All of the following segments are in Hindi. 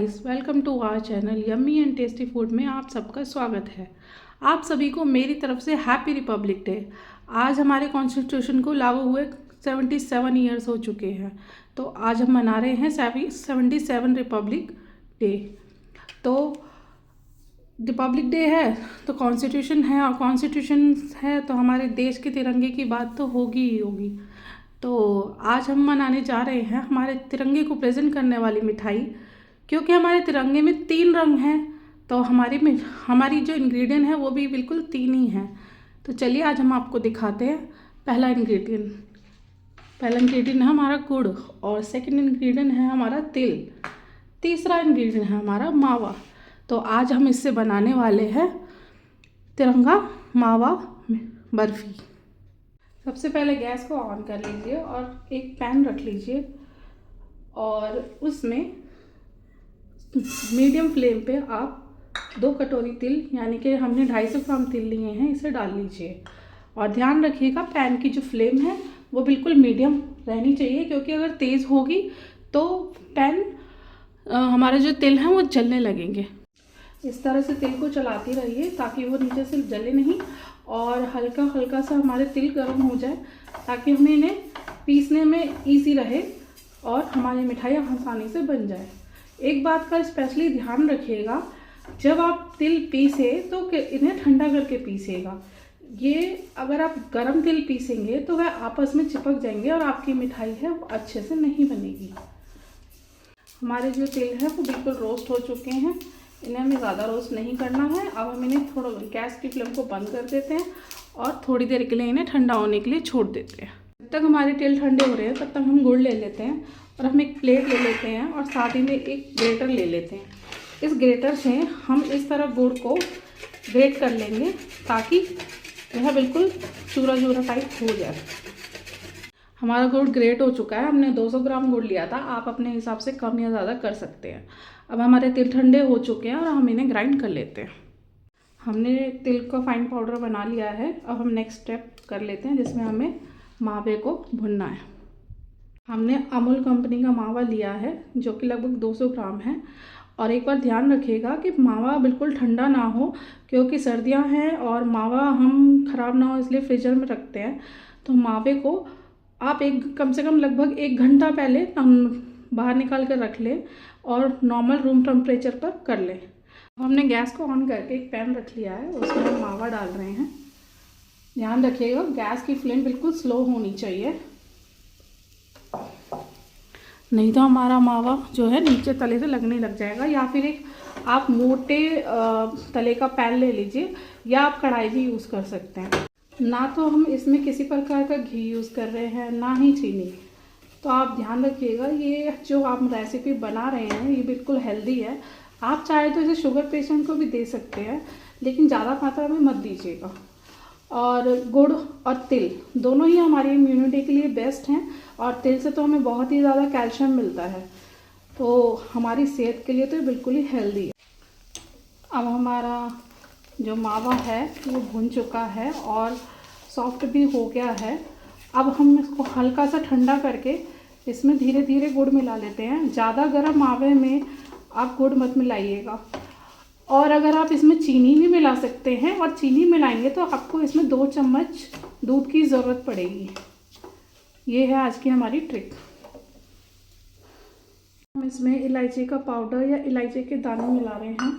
Guys, welcome to our channel yummy and tasty food में आप सबका स्वागत है। आप सभी को मेरी तरफ से हैप्पी रिपब्लिक डे। आज हमारे कॉन्स्टिट्यूशन को लागू हुए 77 ईयर्स हो चुके हैं, तो आज हम मना रहे हैं 77 रिपब्लिक डे। तो रिपब्लिक डे है तो कॉन्स्टिट्यूशन है, और कॉन्स्टिट्यूशन है तो हमारे देश के तिरंगे की बात तो होगी ही होगी। तो आज हम मनाने जा रहे हैं हमारे तिरंगे को प्रेजेंट करने वाली मिठाई, क्योंकि हमारे तिरंगे में 3 रंग हैं, तो हमारी जो इंग्रेडिएंट है वो भी बिल्कुल 3 ही हैं। तो चलिए आज हम आपको दिखाते हैं। पहला इंग्रेडिएंट है हमारा गुड़, और सेकंड इंग्रेडिएंट है हमारा तिल, तीसरा इंग्रेडिएंट है हमारा मावा। तो आज हम इससे बनाने वाले हैं तिरंगा मावा बर्फ़ी। सबसे पहले गैस को ऑन कर लीजिए और एक पैन रख लीजिए, और उसमें मीडियम फ्लेम पे आप 2 कटोरी तिल, यानी कि हमने 250 ग्राम तिल लिए हैं, इसे डाल लीजिए। और ध्यान रखिएगा पैन की जो फ्लेम है वो बिल्कुल मीडियम रहनी चाहिए, क्योंकि अगर तेज़ होगी तो पैन हमारे जो तिल हैं वो जलने लगेंगे। इस तरह से तिल को चलाती रहिए ताकि वो नीचे से जले नहीं, और हल्का हल्का सा हमारे तिल गर्म हो जाए, ताकि हमें इन्हें पीसने में ईजी रहे और हमारी मिठाइयाँ आसानी से बन जाए। एक बात का स्पेशली ध्यान रखिएगा, जब आप तिल पीसे तो इन्हें ठंडा करके पीसेगा। ये अगर आप गरम तिल पीसेंगे तो वह आपस में चिपक जाएंगे और आपकी मिठाई है वो अच्छे से नहीं बनेगी। हमारे जो तिल है वो बिल्कुल रोस्ट हो चुके हैं, इन्हें हमें ज़्यादा रोस्ट नहीं करना है। अब हम इन्हें थोड़ा गैस की फ्लेम को बंद कर देते हैं और थोड़ी देर के लिए इन्हें ठंडा होने के लिए छोड़ देते हैं। जब तक हमारे तिल ठंडे हो रहे हैं तब तक हम गुड़ ले लेते हैं, और हम एक प्लेट ले लेते हैं और साथ ही में एक ग्रेटर ले लेते हैं। इस ग्रेटर से हम इस तरह गुड़ को ग्रेट कर लेंगे ताकि यह बिल्कुल चूरा चूरा टाइप हो जाए। हमारा गुड़ ग्रेट हो चुका है, हमने 200 ग्राम गुड़ लिया था, आप अपने हिसाब से कम या ज़्यादा कर सकते हैं। अब हमारे तिल ठंडे हो चुके हैं और हम इन्हें ग्राइंड कर लेते हैं। हमने तिल का फाइन पाउडर बना लिया है। अब हम नेक्स्ट स्टेप कर लेते हैं, जिसमें हमें मावे को भुनना है। हमने अमूल कंपनी का मावा लिया है जो कि लगभग 200 ग्राम है। और एक बार ध्यान रखिएगा कि मावा बिल्कुल ठंडा ना हो, क्योंकि सर्दियां हैं और मावा हम ख़राब ना हो इसलिए फ्रीजर में रखते हैं। तो मावे को आप कम से कम लगभग 1 घंटा पहले बाहर निकाल कर रख लें और नॉर्मल रूम टेम्परेचर पर कर लें। हमने गैस को ऑन करके एक पैन रख लिया है, उसमें हम मावा डाल रहे हैं। ध्यान रखिएगा गैस की फ्लेम बिल्कुल स्लो होनी चाहिए, नहीं तो हमारा मावा जो है नीचे तले से लगने लग जाएगा। या फिर एक आप मोटे तले का पैन ले लीजिए, या आप कढ़ाई भी यूज़ कर सकते हैं। ना तो हम इसमें किसी प्रकार का घी यूज़ कर रहे हैं, ना ही चीनी। तो आप ध्यान रखिएगा, ये जो आप रेसिपी बना रहे हैं ये बिल्कुल हेल्दी है। आप चाहे तो इसे शुगर पेशेंट को भी दे सकते हैं, लेकिन ज़्यादा मात्रा में मत दीजिएगा। और गुड़ और तिल दोनों ही हमारी इम्यूनिटी के लिए बेस्ट हैं, और तिल से तो हमें बहुत ही ज़्यादा कैल्शियम मिलता है, तो हमारी सेहत के लिए तो बिल्कुल ही हेल्दी है। अब हमारा जो मावा है वो भुन चुका है और सॉफ्ट भी हो गया है। अब हम इसको हल्का सा ठंडा करके इसमें धीरे धीरे गुड़ मिला लेते हैं। ज़्यादा गर्म मावे में आप गुड़ मत मिलाइएगा, और अगर आप इसमें चीनी भी मिला सकते हैं, और चीनी मिलाएंगे तो आपको इसमें 2 चम्मच दूध की ज़रूरत पड़ेगी। ये है आज की हमारी ट्रिक। हम इसमें इलायची का पाउडर या इलायची के दाने मिला रहे हैं।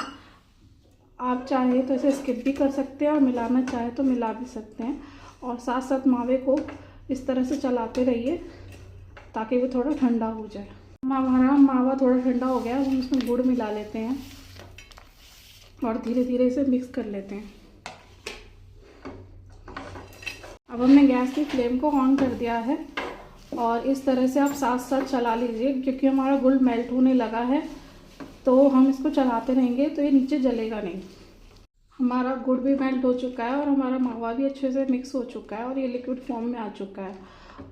आप चाहे तो इसे स्किप भी कर सकते हैं और मिलाना चाहे तो मिला भी सकते हैं। और साथ साथ मावे को इस तरह से चलाते रहिए ताकि वो थोड़ा ठंडा हो जाए। हमारा मावा थोड़ा ठंडा हो गया, हम इसमें गुड़ मिला लेते हैं और धीरे धीरे इसे मिक्स कर लेते हैं। अब हमने गैस की फ्लेम को ऑन कर दिया है, और इस तरह से आप साथ साथ चला लीजिए, क्योंकि हमारा गुड़ मेल्ट होने लगा है, तो हम इसको चलाते रहेंगे तो ये नीचे जलेगा नहीं। हमारा गुड़ भी मेल्ट हो चुका है और हमारा मावा भी अच्छे से मिक्स हो चुका है और ये लिक्विड फॉर्म में आ चुका है।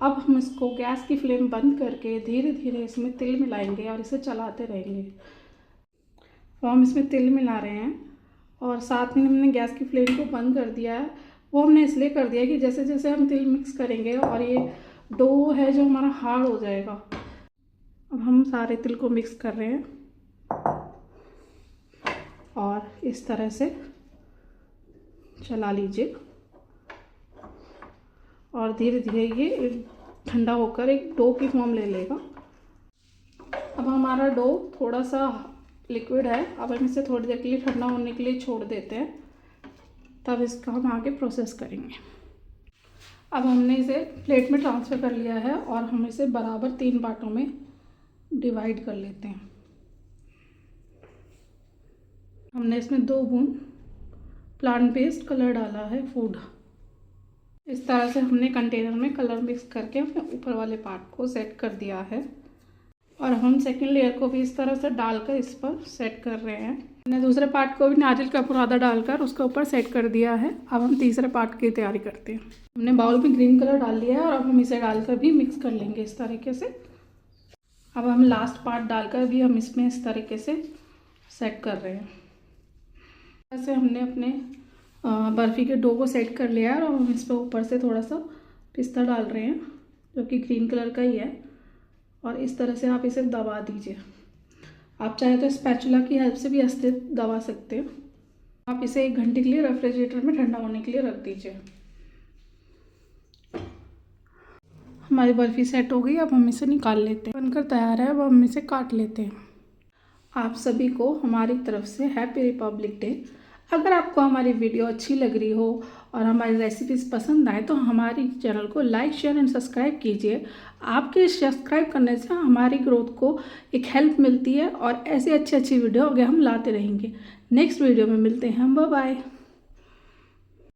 अब हम इसको गैस की फ्लेम बंद करके धीरे धीरे इसमें तिल मिलाएंगे और इसे चलाते रहेंगे। तो हम इसमें तिल मिला रहे हैं, और साथ में हमने गैस की फ्लेम को बंद कर दिया है। वो हमने इसलिए कर दिया कि जैसे जैसे हम तिल मिक्स करेंगे और ये डो है जो हमारा हार्ड हो जाएगा। अब हम सारे तिल को मिक्स कर रहे हैं। और इस तरह से चला लीजिए और धीरे धीरे ये ठंडा होकर एक डो की फॉर्म ले लेगा। अब हमारा डो थोड़ा सा लिक्विड है, अब हम इसे थोड़ी देर के लिए ठंडा होने के लिए छोड़ देते हैं, तब इसका हम आगे प्रोसेस करेंगे। अब हमने इसे प्लेट में ट्रांसफ़र कर लिया है और हम इसे बराबर 3 पार्टों में डिवाइड कर लेते हैं। हमने इसमें 2 बूंद प्लांट बेस्ड कलर डाला है, फूड। इस तरह से हमने कंटेनर में कलर मिक्स करके अपने ऊपर वाले पार्ट को सेट कर दिया है और हम सेकंड लेयर को भी इस तरह से डालकर इस पर सेट कर रहे हैं। हमने दूसरे पार्ट को भी नारियल का बुरादा डालकर उसके ऊपर सेट कर दिया है। अब हम तीसरे पार्ट की तैयारी करते हैं। हमने बाउल में ग्रीन कलर डाल लिया है और अब हम इसे डालकर भी मिक्स कर लेंगे इस तरीके से। अब हम लास्ट पार्ट डालकर भी हम इसमें इस तरीके से सेट कर रहे हैं। ऐसे हमने अपने बर्फ़ी के डो को सेट कर लिया है और हम इस पर ऊपर से थोड़ा सा पिस्ता डाल रहे हैं जो कि ग्रीन कलर का ही है और इस तरह से आप इसे दबा दीजिए। आप चाहे तो स्पैचुला की हेल्प से भी ऐसे दबा सकते हो। आप इसे 1 घंटे के लिए रेफ्रिजरेटर में ठंडा होने के लिए रख दीजिए। हमारी बर्फ़ी सेट हो गई, अब हम इसे निकाल लेते हैं। बनकर तैयार है, अब हम इसे काट लेते हैं। आप सभी को हमारी तरफ से हैप्पी रिपब्लिक डे। अगर आपको हमारी वीडियो अच्छी लग रही हो और हमारी रेसिपीज़ पसंद आए तो हमारी चैनल को लाइक, शेयर एंड सब्सक्राइब कीजिए। आपके सब्सक्राइब करने से हमारी ग्रोथ को एक हेल्प मिलती है और ऐसी अच्छी वीडियो आगे हम लाते रहेंगे। नेक्स्ट वीडियो में मिलते हैं हम। Bye bye.